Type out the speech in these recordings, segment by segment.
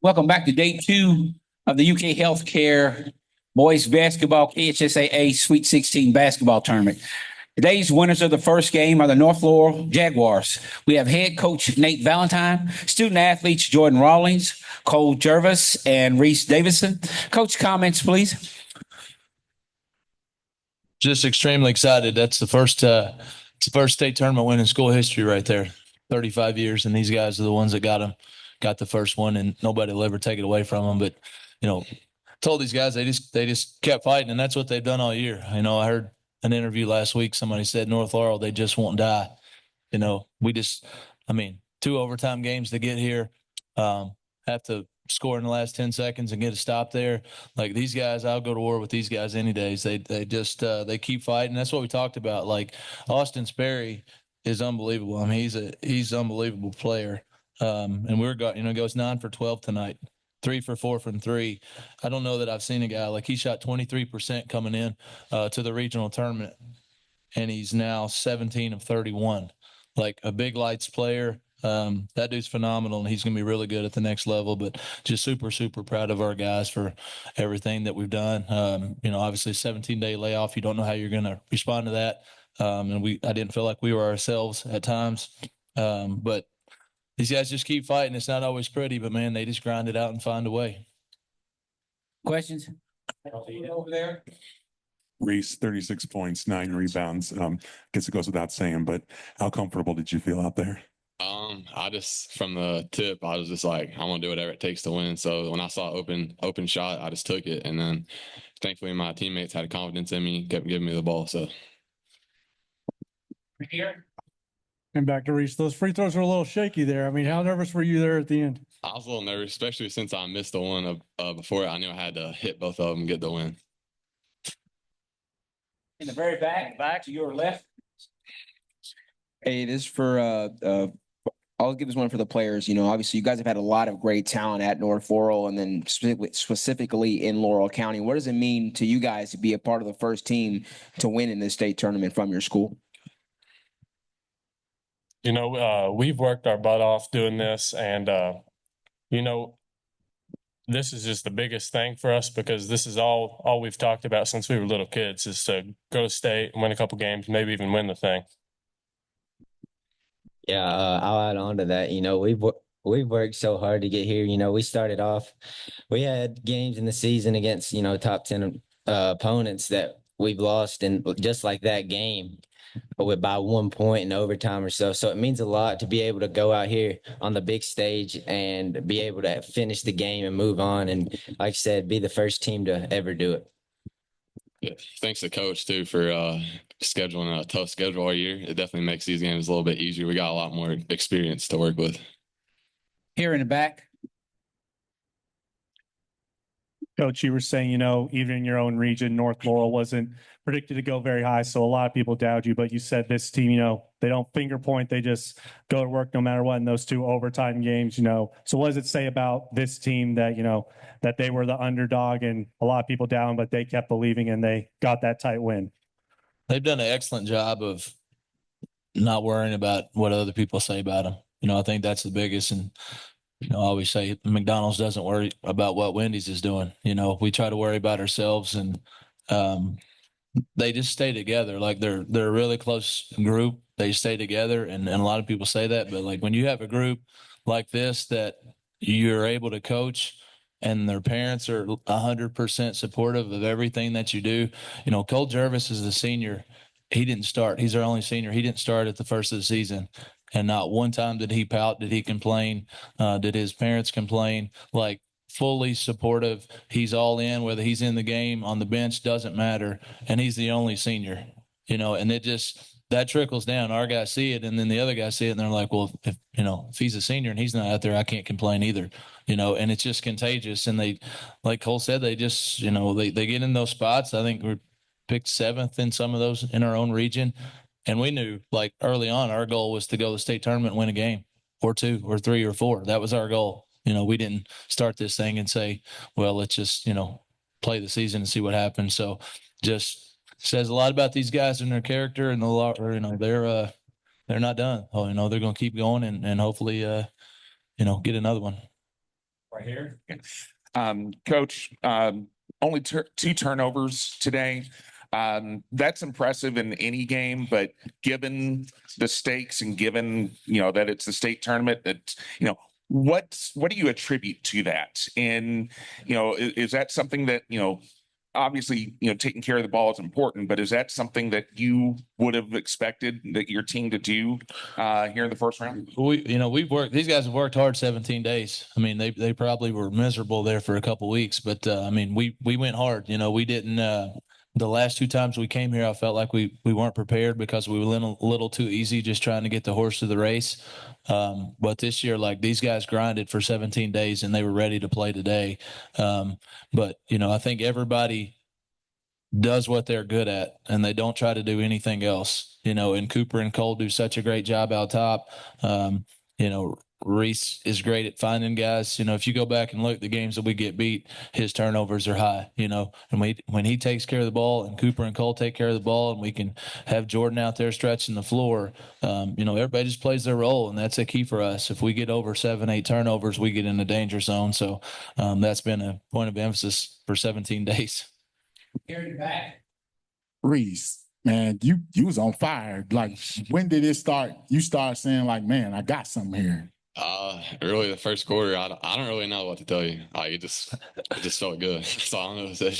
Welcome back to day two of the UK HealthCare Boys Basketball KHSAA Sweet 16 basketball tournament. Today's winners of the first game are the North Laurel Jaguars. We have head coach Nate Valentine, student athletes Jordan Rawlings, Cole Jervis, and Reese Davidson. Coach, comments, please. Just extremely excited. That's it's the first state tournament win in school history right there. 35 years, and these guys are the ones that got the first one, and nobody will ever take it away from them. But told these guys they just kept fighting, and that's what they've done all year. I heard an interview last week. Somebody said North Laurel, they just won't die. We just, two overtime games to get here. Have to score in the last 10 seconds and get a stop there. Like these guys, I'll go to war with these guys any days. They just they keep fighting. That's what we talked about. Like Austin Sperry is unbelievable. He's an unbelievable player. And goes 9 for 12 tonight. 3 for 4 from three. I don't know that I've seen a guy like he shot 23% coming in to the regional tournament, and he's now 17 of 31. Like a big lights player. That dude's phenomenal, and he's going to be really good at the next level. But just super, super proud of our guys for everything that we've done. Obviously 17-day layoff. You don't know how you're going to respond to that. I didn't feel like we were ourselves at times. But these guys just keep fighting. It's not always pretty, but man, they just grind it out and find a way. Questions? Over there. Reese, 36 points, 9 rebounds. Guess it goes without saying, but how comfortable did you feel out there? I just from the tip, I was just like, I'm gonna do whatever it takes to win. So when I saw open shot, I just took it, and then thankfully my teammates had confidence in me, kept giving me the ball. So Here. And back to Reese, those free throws were a little shaky there. I mean, how nervous were you there at the end? I was a little nervous, especially since I missed the one before. I knew I had to hit both of them and get the win. In the very back to your left. Hey, this is for I'll give this one for the players. Obviously you guys have had a lot of great talent at North Laurel and then specifically in Laurel County. What does it mean to you guys to be a part of the first team to win in this state tournament from your school? We've worked our butt off doing this, and this is just the biggest thing for us because this is all we've talked about since we were little kids is to go to state and win a couple games, maybe even win the thing. Yeah, I'll add on to that. We've worked so hard to get here. We started off, we had games in the season against top 10 opponents that we've lost, and just like that game, by 1 point in overtime or so. So it means a lot to be able to go out here on the big stage and be able to finish the game and move on. And like I said, be the first team to ever do it. Yeah, thanks to coach too for scheduling a tough schedule all year. It definitely makes these games a little bit easier. We got a lot more experience to work with. Here in the back. Coach, you were saying, even in your own region, North Laurel wasn't predicted to go very high. So a lot of people doubt you, but you said this team, they don't finger point. They just go to work no matter what in those 2 overtime games, So what does it say about this team that, that they were the underdog and a lot of people down, but they kept believing and they got that tight win? They've done an excellent job of not worrying about what other people say about them. I think that's the biggest. And I always say McDonald's doesn't worry about what Wendy's is doing. We try to worry about ourselves, and they just stay together. Like they're a really close group. They stay together, and a lot of people say that, but like when you have a group like this that you're able to coach, and their parents are 100% supportive of everything that you do. Cole Jervis is the senior. He didn't start. He's our only senior. He didn't start at the first of the season. And not one time did he pout, did he complain, did his parents complain, like fully supportive. He's all in, whether he's in the game, on the bench, doesn't matter. And he's the only senior, and that trickles down. Our guys see it, and then the other guys see it, and they're like, well, if he's a senior and he's not out there, I can't complain either, and it's just contagious. And they, like Cole said, they just, they get in those spots. I think we're picked 7th in some of those in our own region. And we knew, like, early on, our goal was to go to the state tournament and win a game or 2 or 3 or 4. That was our goal. We didn't start this thing and say, well, let's just, play the season and see what happens. So just says a lot about these guys and their character, and they're not done. Oh, they're going to keep going and hopefully, get another one. Right here. Coach, only two turnovers today. That's impressive in any game, but given the stakes and given, that it's the state tournament, that, what do you attribute to that? And, is that something that, obviously, taking care of the ball is important, but is that something that you would have expected that your team to do here in the first round? These guys have worked hard 17 days. I mean, they probably were miserable there for a couple of weeks, but we went hard. We didn't, the last two times we came here, I felt like we weren't prepared because we were a little too easy just trying to get the horse to the race. But this year, like, these guys grinded for 17 days and they were ready to play today. But I think everybody does what they're good at and they don't try to do anything else, and Cooper and Cole do such a great job out top. Reese is great at finding guys. If you go back and look at the games that we get beat, his turnovers are high, and when he takes care of the ball and Cooper and Cole take care of the ball and we can have Jordan out there stretching the floor, everybody just plays their role. And that's a key for us. If we get over 7-8 turnovers, we get in the danger zone. So that's been a point of emphasis for 17 days. Carry it back. Reese, man, you was on fire. Like, when did it start? You start saying, like, man, I got something here. Really the first quarter, I don't really know what to tell you. It just felt good. That's all I know to say.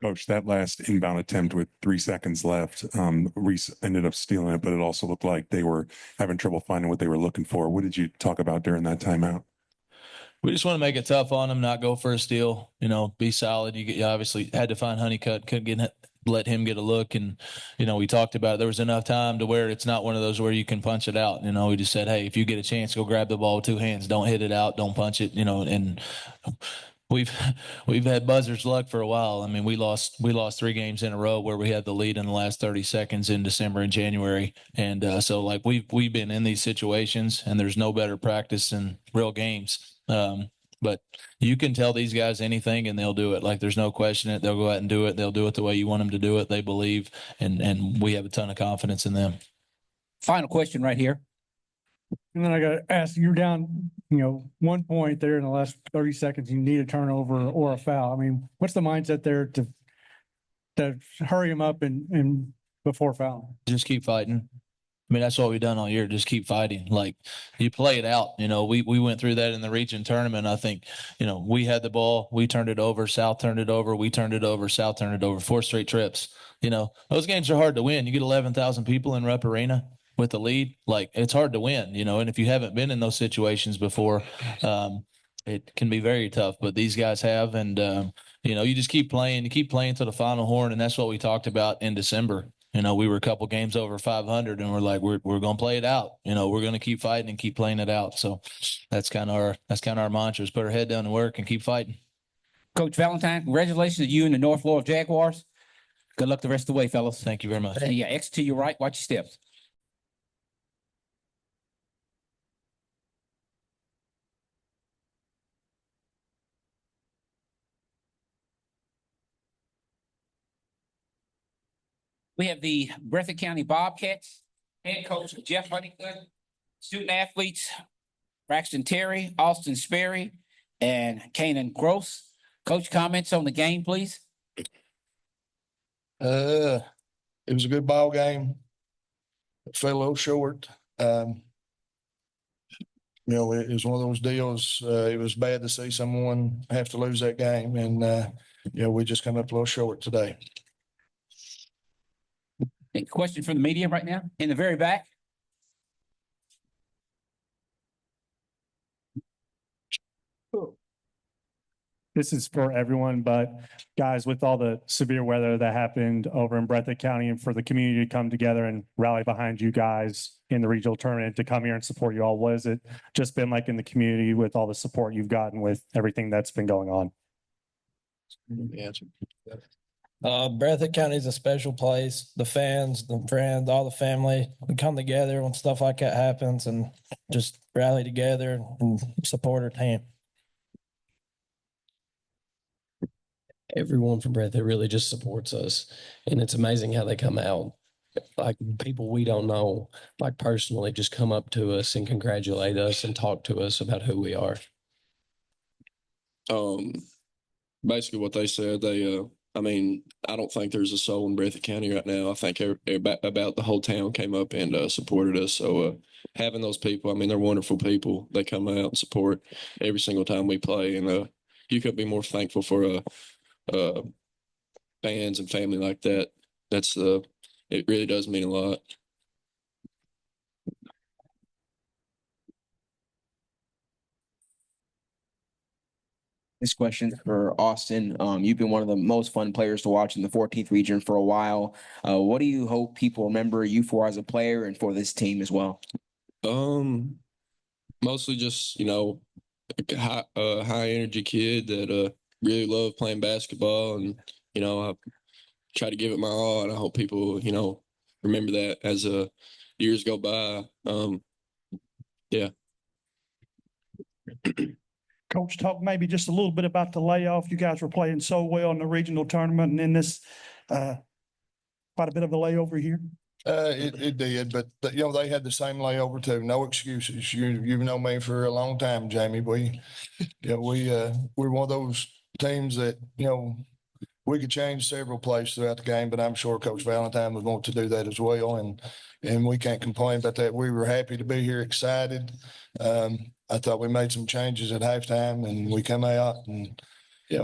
Coach, that last inbound attempt with 3 seconds left, Reese ended up stealing it, but it also looked like they were having trouble finding what they were looking for. What did you talk about during that timeout? We just want to make it tough on them, not go for a steal, be solid. You obviously had to find Honeycutt, couldn't let him get a look. And, we talked about there was enough time to where it's not one of those where you can punch it out. We just said, hey, if you get a chance, go grab the ball with two hands. Don't hit it out. Don't punch it, and we've had buzzer's luck for a while. I mean, we lost 3 games in a row where we had the lead in the last 30 seconds in December and January. And so like we've been in these situations and there's no better practice than real games. But you can tell these guys anything and they'll do it. Like, there's no question it. They'll go out and do it. They'll do it the way you want them to do it. They believe, and we have a ton of confidence in them. Final question right here. And then I got to ask, you're down, 1 point there in the last 30 seconds. You need a turnover or a foul. I mean, what's the mindset there to hurry them up and before fouling? Just keep fighting. I mean, that's what we've done all year. Just keep fighting. Like, you play it out. We went through that in the region tournament. I think, we had the ball. We turned it over. South turned it over. We turned it over. South turned it over. 4 straight trips. Those games are hard to win. You get 11,000 people in Rupp Arena with the lead. Like, it's hard to win, and if you haven't been in those situations before, it can be very tough. But these guys have, and, you just keep playing. You keep playing to the final horn, and that's what we talked about in December. We were a couple games over 500 and we're like, we're going to play it out. We're going to keep fighting and keep playing it out. So that's kind of our mantra, is put our head down and work and keep fighting. Coach Valentine, congratulations to you and the North Laurel Jaguars. Good luck the rest of the way, fellas. Thank you very much. Yeah, exit to your right. Watch your steps. We have the Breathitt County Bobcats, head coach Jeff Honeycutt, student athletes Braxton Terry, Austin Sperry, and Kanan Gross. Coach, comments on the game, please. It was a good ball game. It fell a little short. It was one of those deals. It was bad to see someone have to lose that game, and we just come up a little short today. Any question from the media right now in the very back? This is for everyone, but guys, with all the severe weather that happened over in Breathitt County, and for the community to come together and rally behind you guys in the regional tournament to come here and support you all, what has it just been like in the community with all the support you've gotten with everything that's been going on? Breathitt County is a special place. The fans, the friends, all the family, we come together when stuff like that happens and just rally together and support our team. Everyone from Breathitt really just supports us, and it's amazing how they come out. like people we don't know, like personally, just come up to us and congratulate us and talk to us about who we are. Basically what they said, I mean, I don't think there's a soul in Breathitt County right now. I think about the whole town came up and supported us. So having those people, I mean, they're wonderful people. They come out and support every single time we play, and you couldn't be more thankful for fans and family like that. That's it really does mean a lot. This question for Austin. You've been one of the most fun players to watch in the 14th region for a while. What do you hope people remember you for as a player and for this team as well? Mostly just, a high energy kid that really loved playing basketball, and I try to give it my all, and I hope people remember that as years go by. Yeah. Coach, talk maybe just a little bit about the layoff. You guys were playing so well in the regional tournament, and in this quite a bit of a layover here. It did, but they had the same layover too. No excuses. You've known me for a long time, Jamie. We're one of those teams that we could change several plays throughout the game, but I'm sure Coach Valentine would want to do that as well, and we can't complain about that. We were happy to be here, excited. I thought we made some changes at halftime, and we come out and it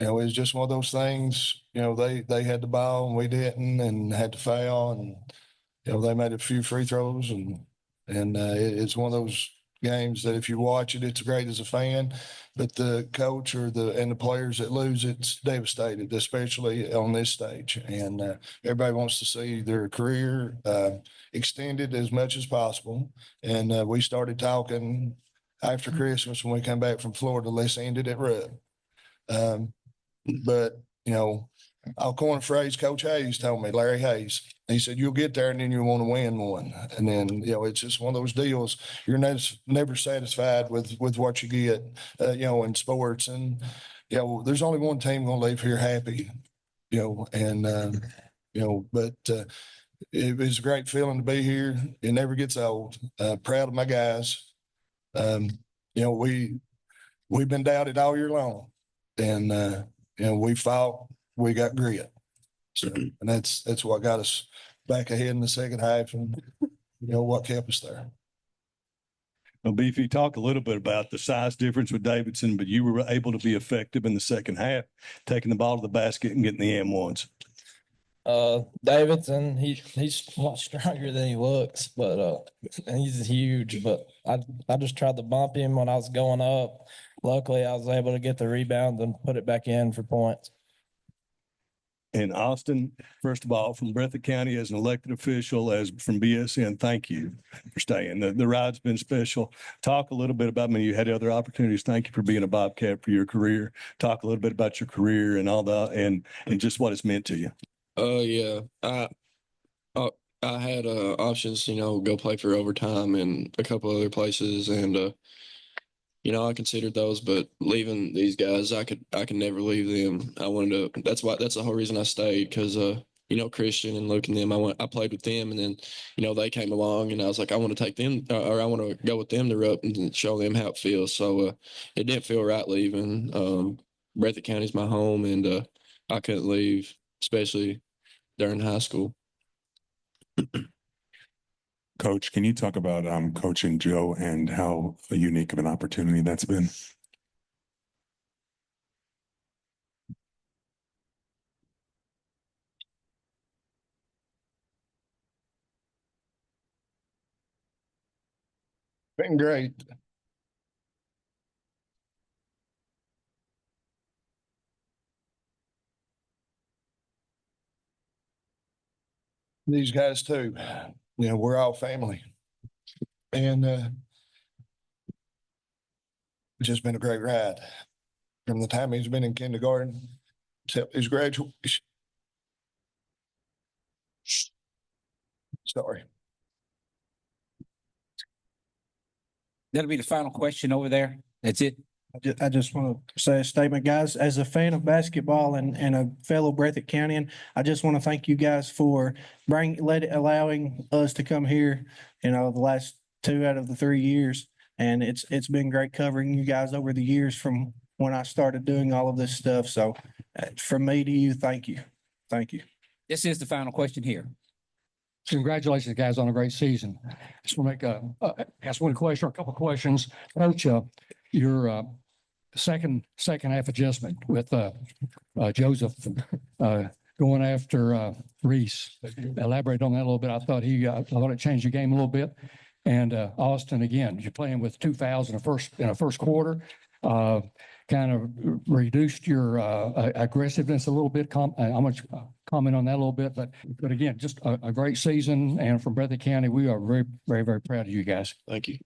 was just one of those things. They had the ball and we didn't, and had to foul, and they made a few free throws, and it's one of those games that if you watch it, it's great as a fan, but the coach and the players that lose, it's devastated, especially on this stage. And everybody wants to see their career extended as much as possible. And we started talking after Christmas when we come back from Florida. Let's end it at Rupp. But I'll coin a phrase Coach Hayes told me, Larry Hayes. He said, you'll get there and then you want to win one. And then, it's just one of those deals. You're never satisfied with what you get, in sports. And, there's only one team going to leave here happy, but it was a great feeling to be here. It never gets old. Proud of my guys. We've been doubted all year long, and, we fought, we got grit. So, and that's what got us back ahead in the second half, and what kept us there. Well, Beefy, talk a little bit about the size difference with Davidson, but you were able to be effective in the second half, taking the ball to the basket and getting the M1s. Davidson, he's a lot stronger than he looks, but he's huge. But I just tried to bump him when I was going up. Luckily, I was able to get the rebound and put it back in for points. And Austin, first of all, from Breathitt County as an elected official, as from BSN, thank you for staying. The ride's been special. Talk a little bit about, you had other opportunities. Thank you for being a Bobcat for your career. Talk a little bit about your career and all that, and just what it's meant to you. Yeah. I had options, go play for overtime and a couple other places, and I considered those, but leaving these guys, I could never leave them. I wanted to. That's the whole reason I stayed, because Christian and Luke and them. I played with them, and then they came along, and I was like, I want to take them, or I want to go with them to Rupp and show them how it feels. So it didn't feel right leaving. Breathitt County's my home, and I couldn't leave, especially during high school. Coach, can you talk about coaching Joe and how unique of an opportunity that's been? Been great. These guys too. We're all family, and it's just been a great ride from the time he's been in kindergarten till his graduation. Sorry. That'll be the final question over there. That's it. I just want to say a statement, guys. As a fan of basketball and a fellow Breathitt County, I just want to thank you guys for allowing us to come here, the last 2 out of the 3 years. And it's been great covering you guys over the years from when I started doing all of this stuff. So from me to you, thank you. Thank you. This is the final question here. Congratulations, guys, on a great season. Just want to make ask one question or a couple of questions. Coach, your second half adjustment with Joseph going after Reese. Elaborate on that a little bit. I thought it changed your game a little bit. And Austin, again, you're playing with 2 fouls in a first quarter. Kind of reduced your aggressiveness a little bit. How much comment on that a little bit? But again, just a great season. And from Breathitt County, we are very, very, very proud of you guys. Thank you.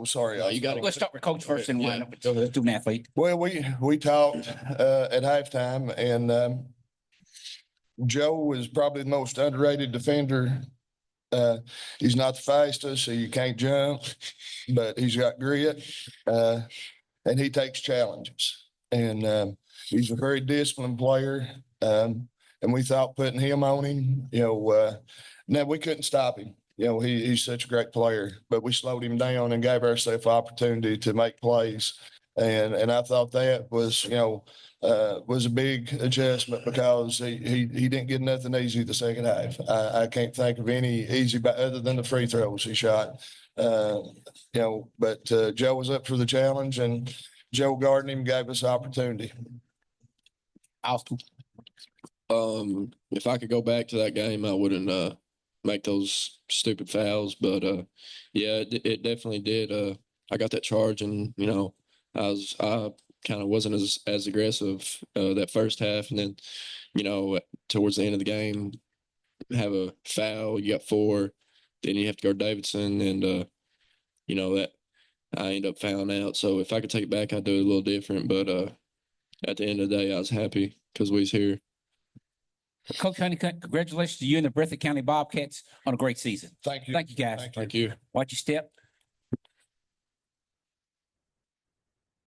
Sorry. You got it. Let's start with Coach first and line up with Go ahead. student athlete. Well, we talked at halftime, and Joe was probably the most underrated defender. He's not the fastest, so you can't jump, but he's got grit, and he takes challenges. And he's a very disciplined player. And we thought putting him on him, now we couldn't stop him. He's such a great player, but we slowed him down and gave ourselves opportunity to make plays. And I thought that was a big adjustment because he didn't get nothing easy the second half. I can't think of any easy, other than the free throws he shot. But Joe was up for the challenge, and Joe guarding him gave us opportunity. Austin. If I could go back to that game, I wouldn't make those stupid fouls. But yeah, it definitely did. I got that charge, and I kind of wasn't as aggressive that first half, and then towards the end of the game, have a foul. You got 4, then you have to guard Davidson, and that I end up fouling out. So if I could take it back, I'd do it a little different. But at the end of the day, I was happy because we was here. Coach Honey, congratulations to you and the Breathitt County Bobcats on a great season. Thank you. Thank you, guys. Thank you. Watch your step.